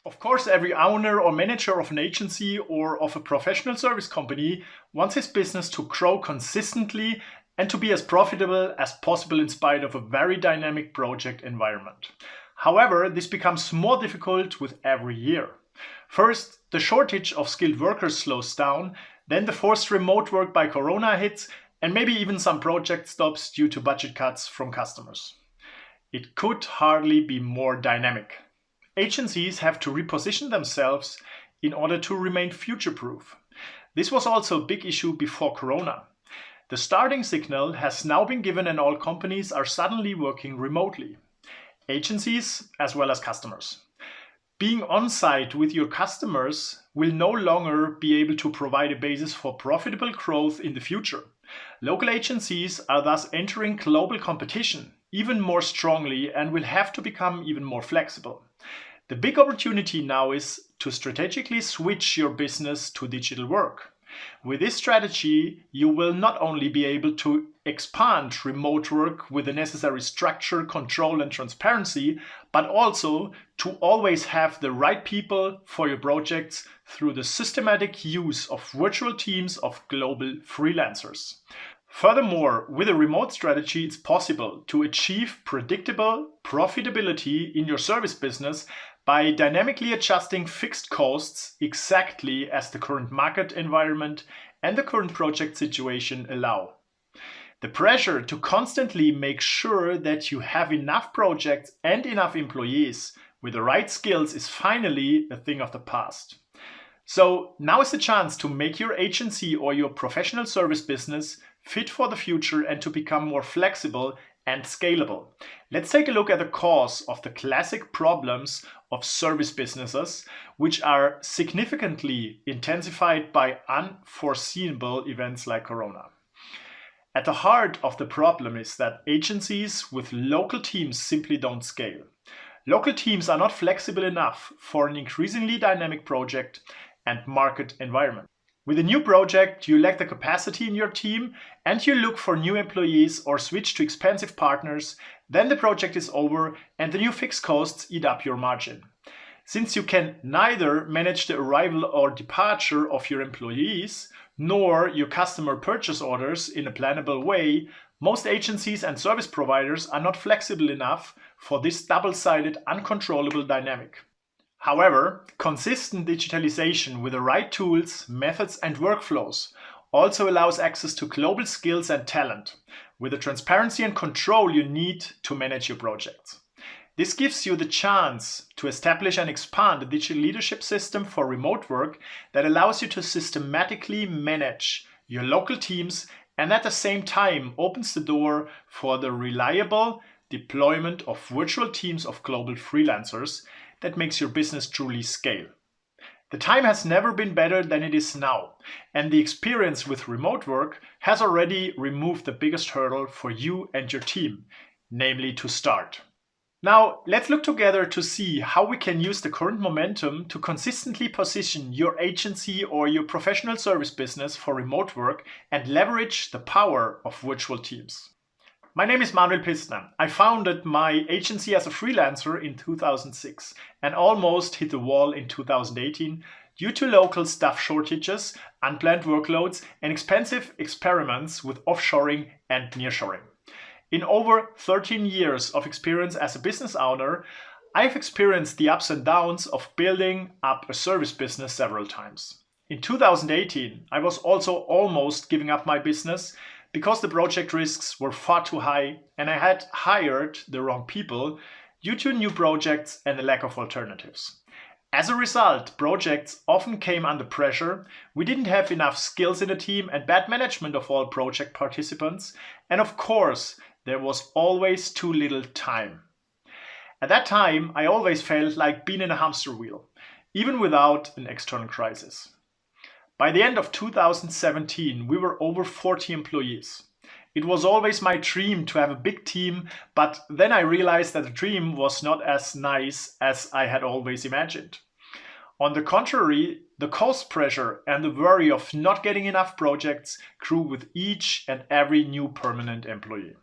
Of course, every owner or manager of an agency or of a professional service company wants his business to grow consistently and to be as profitable as possible in spite of a very dynamic project environment. However, this becomes more difficult with every year. First, the shortage of skilled workers slows down, then the forced remote work by Corona hits, and maybe even some project stops due to budget cuts from customers. It could hardly be more dynamic. Agencies have to reposition themselves in order to remain future-proof. This was also a big issue before Corona. The starting signal has now been given and all companies are suddenly working remotely. Agencies as well as customers. Being on-site with your customers will no longer be able to provide a basis for profitable growth in the future. Local agencies are thus entering global competition even more strongly and will have to become even more flexible. The big opportunity now is to strategically switch your business to digital work. With this strategy, you will not only be able to expand remote work with the necessary structure, control, and transparency, but also to always have the right people for your projects through the systematic use of virtual teams of global freelancers. Furthermore, with a remote strategy, it's possible to achieve predictable profitability in your service business by dynamically adjusting fixed costs exactly as the current market environment and the current project situation allow. The pressure to constantly make sure that you have enough projects and enough employees with the right skills is finally a thing of the past. So now is the chance to make your agency or your professional service business fit for the future and to become more flexible and scalable. Let's take a look at the cause of the classic problems of service businesses, which are significantly intensified by unforeseeable events like Corona. At the heart of the problem is that agencies with local teams simply don't scale. Local teams are not flexible enough for an increasingly dynamic project and market environment. With a new project, you lack the capacity in your team and you look for new employees or switch to expensive partners, then the project is over and the new fixed costs eat up your margin. Since you can neither manage the arrival or departure of your employees, nor your customer purchase orders in a plannable way, most agencies and service providers are not flexible enough for this double-sided, uncontrollable dynamic. However, consistent digitalization with the right tools, methods, and workflows also allows access to global skills and talent, with the transparency and control you need to manage your projects. This gives you the chance to establish and expand a digital leadership system for remote work that allows you to systematically manage your local teams and at the same time opens the door for the reliable deployment of virtual teams of global freelancers that makes your business truly scale. The time has never been better than it is now, and the experience with remote work has already removed the biggest hurdle for you and your team, namely to start. Now, let's look together to see how we can use the current momentum to consistently position your agency or your professional service business for remote work and leverage the power of virtual teams. My name is Manuel Pistner. I founded my agency as a freelancer in 2006 and almost hit the wall in 2018 due to local staff shortages, unplanned workloads, and expensive experiments with offshoring and nearshoring. In over 13 years of experience as a business owner, I've experienced the ups and downs of building up a service business several times. In 2018, I was also almost giving up my business because the project risks were far too high and I had hired the wrong people due to new projects and a lack of alternatives. As a result, projects often came under pressure, we didn't have enough skills in the team and bad management of all project participants, and of course, there was always too little time. At that time, I always felt like being in a hamster wheel, even without an external crisis. By the end of 2017, we were over 40 employees. It was always my dream to have a big team, but then I realized that the dream was not as nice as I had always imagined. On the contrary, the cost pressure and the worry of not getting enough projects grew with each and every new permanent employee.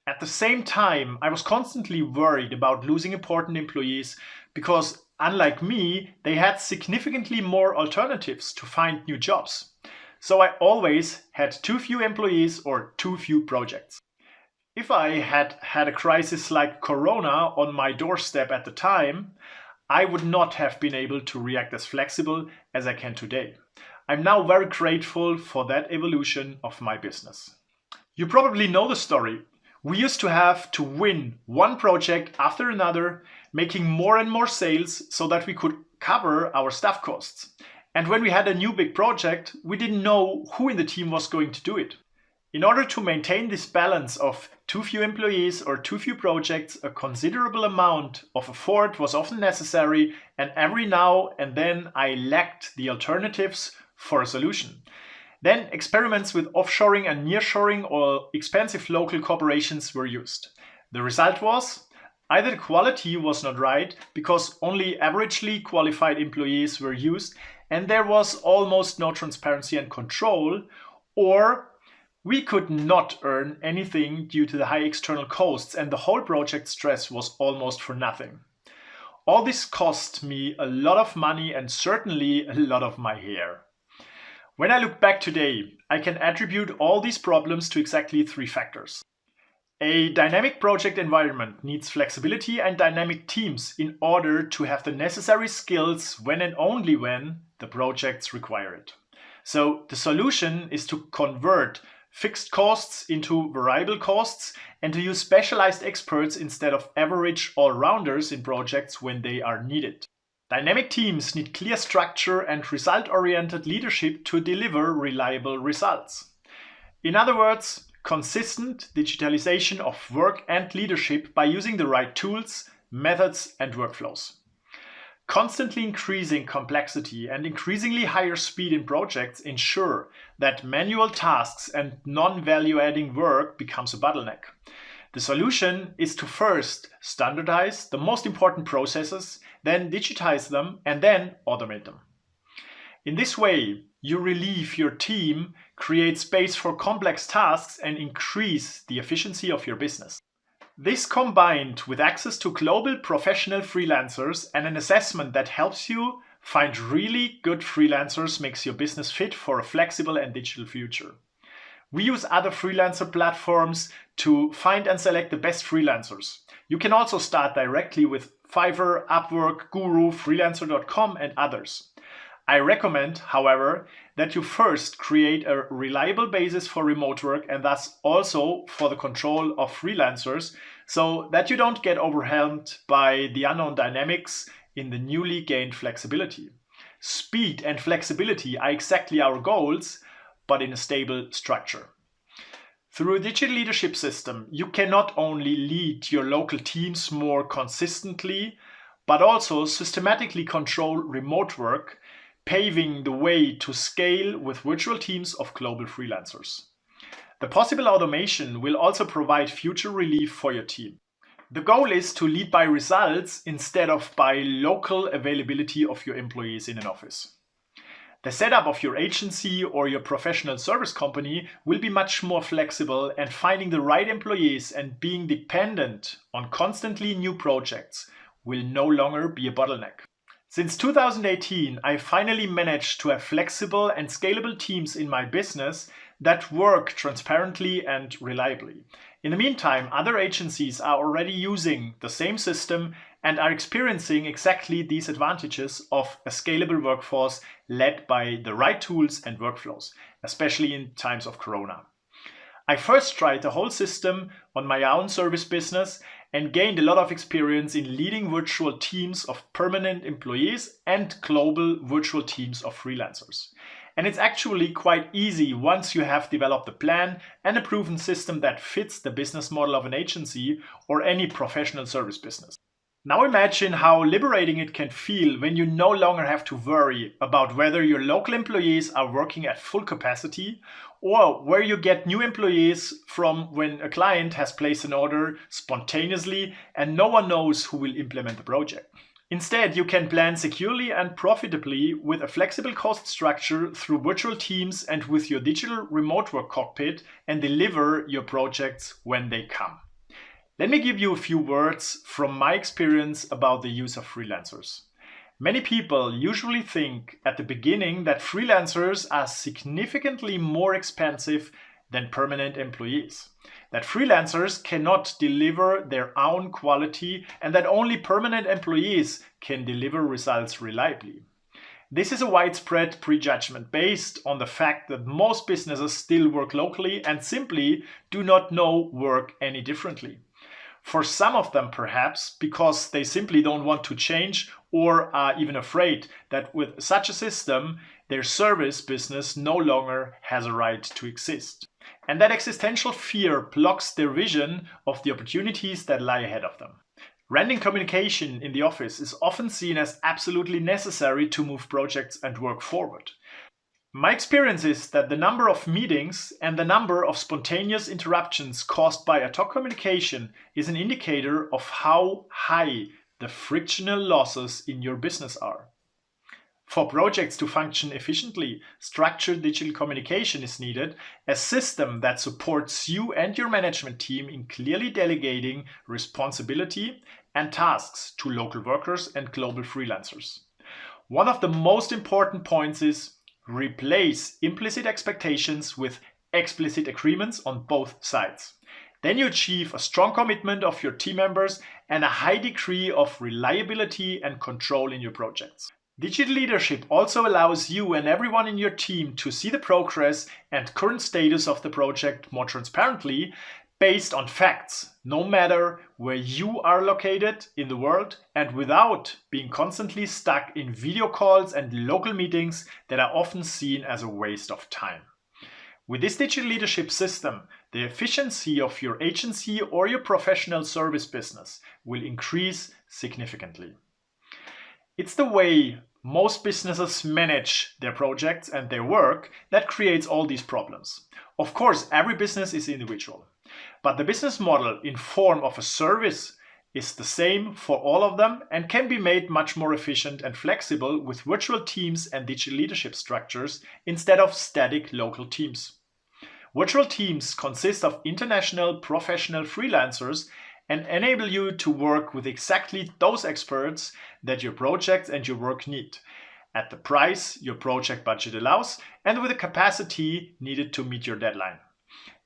At the same time, I was constantly worried about losing important employees because Unlike me, they had significantly more alternatives to find new jobs. So I always had too few employees or too few projects. If I had had a crisis like Corona on my doorstep at the time, I would not have been able to react as flexible as I can today. I'm now very grateful for that evolution of my business. You probably know the story. We used to have to win one project after another, making more and more sales so that we could cover our staff costs. And when we had a new big project, we didn't know who in the team was going to do it. In order to maintain this balance of too few employees or too few projects, a considerable amount of effort was often necessary, and every now and then I lacked the alternatives for a solution. Then experiments with offshoring and nearshoring or expensive local corporations were used. The result was either the quality was not right because only averagely qualified employees were used and there was almost no transparency and control, or we could not earn anything due to the high external costs and the whole project stress was almost for nothing. All this cost me a lot of money and certainly a lot of my hair. When I look back today, I can attribute all these problems to exactly three factors. A dynamic project environment needs flexibility and dynamic teams in order to have the necessary skills when and only when the projects require it. So the solution is to convert fixed costs into variable costs and to use specialized experts instead of average all-rounders in projects when they are needed. Dynamic teams need clear structure and result-oriented leadership to deliver reliable results. In other words, consistent digitalization of work and leadership by using the right tools, methods, and workflows. Constantly increasing complexity and increasingly higher speed in projects ensure that manual tasks and non-value adding work becomes a bottleneck. The solution is to first standardize the most important processes, then digitize them, and then automate them. In this way, you relieve your team, create space for complex tasks, and increase the efficiency of your business. This combined with access to global professional freelancers and an assessment that helps you find really good freelancers makes your business fit for a flexible and digital future. We use other freelancer platforms to find and select the best freelancers. You can also start directly with Fiverr, Upwork, Guru, freelancer.com, and others. I recommend, however, that you first create a reliable basis for remote work and thus also for the control of freelancers so that you don't get overwhelmed by the unknown dynamics in the newly gained flexibility. Speed and flexibility are exactly our goals, but in a stable structure. Through a digital leadership system, you can not only lead your local teams more consistently, but also systematically control remote work, paving the way to scale with virtual teams of global freelancers. The possible automation will also provide future relief for your team. The goal is to lead by results instead of by local availability of your employees in an office. The setup of your agency or your professional service company will be much more flexible, and finding the right employees and being dependent on constantly new projects will no longer be a bottleneck. Since 2018, I finally managed to have flexible and scalable teams in my business that work transparently and reliably. In the meantime, other agencies are already using the same system and are experiencing exactly these advantages of a scalable workforce led by the right tools and workflows, especially in times of Corona. I first tried the whole system on my own service business and gained a lot of experience in leading virtual teams of permanent employees and global virtual teams of freelancers. And it's actually quite easy once you have developed a plan and a proven system that fits the business model of an agency or any professional service business. Now imagine how liberating it can feel when you no longer have to worry about whether your local employees are working at full capacity or where you get new employees from when a client has placed an order spontaneously and no one knows who will implement the project. Instead, you can plan securely and profitably with a flexible cost structure through virtual teams and with your digital remote work cockpit and deliver your projects when they come. Let me give you a few words from my experience about the use of freelancers. Many people usually think at the beginning that freelancers are significantly more expensive than permanent employees, that freelancers cannot deliver their own quality, and that only permanent employees can deliver results reliably. This is a widespread prejudgment based on the fact that most businesses still work locally and simply do not know work any differently. For some of them, perhaps, because they simply don't want to change or are even afraid that with such a system, their service business no longer has a right to exist. And that existential fear blocks their vision of the opportunities that lie ahead of them. Branding communication in the office is often seen as absolutely necessary to move projects and work forward. My experience is that the number of meetings and the number of spontaneous interruptions caused by ad hoc communication is an indicator of how high the frictional losses in your business are. For projects to function efficiently, structured digital communication is needed, a system that supports you and your management team in clearly delegating responsibility and tasks to local workers and global freelancers. One of the most important points is replace implicit expectations with explicit agreements on both sides. Then you achieve a strong commitment of your team members and a high degree of reliability and control in your projects. Digital leadership also allows you and everyone in your team to see the progress and current status of the project more transparently based on facts, no matter where you are located in the world, and without being constantly stuck in video calls and local meetings that are often seen as a waste of time. With this digital leadership system, the efficiency of your agency or your professional service business will increase significantly. It's the way most businesses manage their projects and their work that creates all these problems. Of course, every business is individual, but the business model in form of a service is the same for all of them and can be made much more efficient and flexible with virtual teams and digital leadership structures instead of static local teams. Virtual teams consist of international professional freelancers and enable you to work with exactly those experts that your projects and your work need, at the price your project budget allows and with the capacity needed to meet your deadline.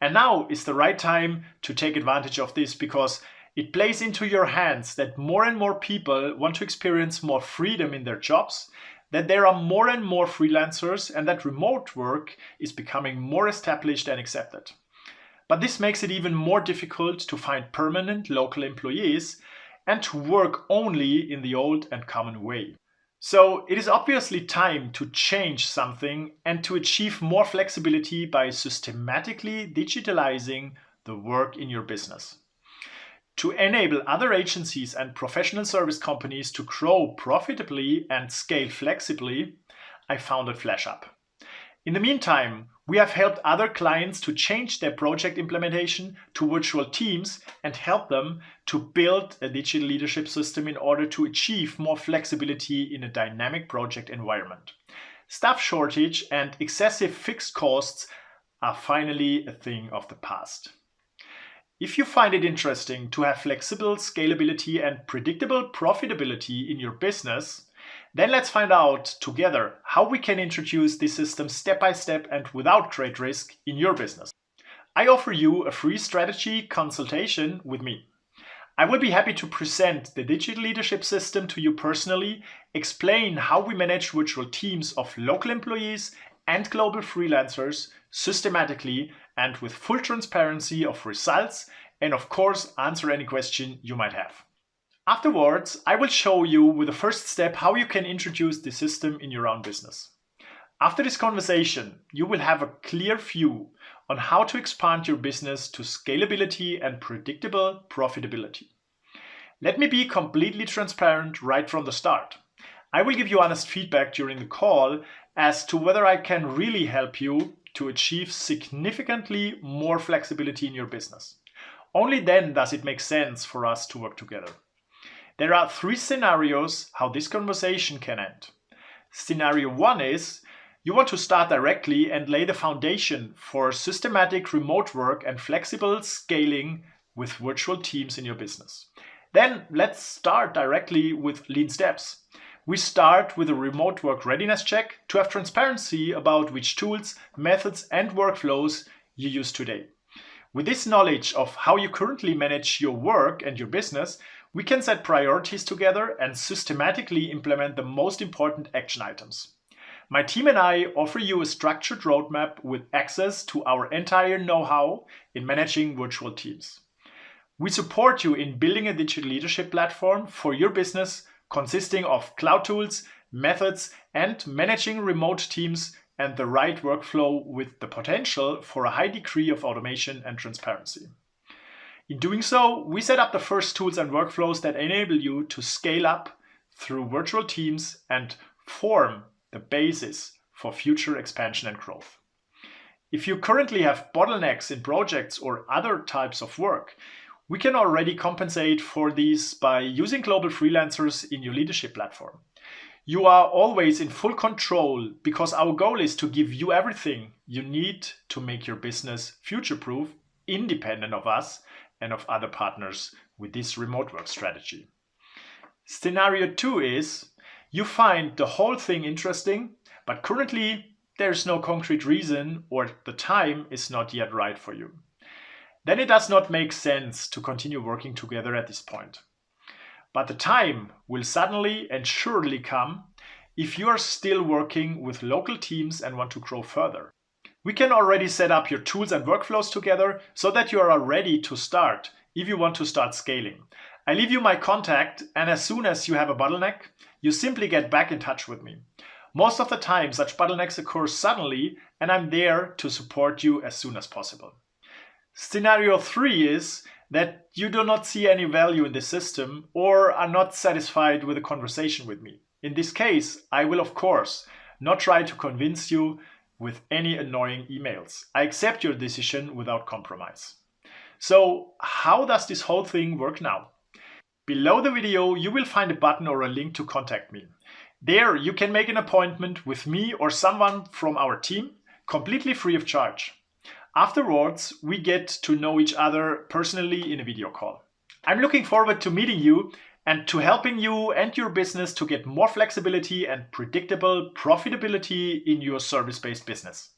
And now is the right time to take advantage of this because it plays into your hands that more and more people want to experience more freedom in their jobs, that there are more and more freelancers, and that remote work is becoming more established and accepted. But this makes it even more difficult to find permanent local employees and to work only in the old and common way. So it is obviously time to change something and to achieve more flexibility by systematically digitalizing the work in your business. To enable other agencies and professional service companies to grow profitably and scale flexibly, I founded FlashUp. In the meantime, we have helped other clients to change their project implementation to virtual teams and help them to build a digital leadership system in order to achieve more flexibility in a dynamic project environment. Staff shortage and excessive fixed costs are finally a thing of the past. If you find it interesting to have flexible scalability and predictable profitability in your business, then let's find out together how we can introduce this system step by step and without great risk in your business. I offer you a free strategy consultation with me. I will be happy to present the digital leadership system to you personally, explain how we manage virtual teams of local employees and global freelancers systematically and with full transparency of results, and of course answer any question you might have. Afterwards, I will show you with the first step how you can introduce the system in your own business. After this conversation, you will have a clear view on how to expand your business to scalability and predictable profitability. Let me be completely transparent right from the start. I will give you honest feedback during the call as to whether I can really help you to achieve significantly more flexibility in your business. Only then does it make sense for us to work together. There are 3 scenarios how this conversation can end. Scenario 1 is you want to start directly and lay the foundation for systematic remote work and flexible scaling with virtual teams in your business. Then let's start directly with lean steps. We start with a remote work readiness check to have transparency about which tools, methods, and workflows you use today. With this knowledge of how you currently manage your work and your business, we can set priorities together and systematically implement the most important action items. My team and I offer you a structured roadmap with access to our entire know-how in managing virtual teams. We support you in building a digital leadership platform for your business consisting of cloud tools, methods, and managing remote teams and the right workflow with the potential for a high degree of automation and transparency. In doing so, we set up the first tools and workflows that enable you to scale up through virtual teams and form the basis for future expansion and growth. If you currently have bottlenecks in projects or other types of work, we can already compensate for these by using global freelancers in your leadership platform. You are always in full control because our goal is to give you everything you need to make your business future-proof, independent of us and of other partners with this remote work strategy. Scenario 2 is you find the whole thing interesting, but currently there's no concrete reason or the time is not yet right for you. Then it does not make sense to continue working together at this point. But the time will suddenly and surely come if you are still working with local teams and want to grow further. We can already set up your tools and workflows together so that you are ready to start if you want to start scaling. I leave you my contact, and as soon as you have a bottleneck, you simply get back in touch with me. Most of the time, such bottlenecks occur suddenly, and I'm there to support you as soon as possible. Scenario 3 is that you do not see any value in the system or are not satisfied with a conversation with me. In this case, I will of course not try to convince you with any annoying emails. I accept your decision without compromise. So how does this whole thing work now? Below the video, you will find a button or a link to contact me. There you can make an appointment with me or someone from our team, completely free of charge. Afterwards, we get to know each other personally in a video call. I'm looking forward to meeting you and to helping you and your business to get more flexibility and predictable profitability in your service-based business.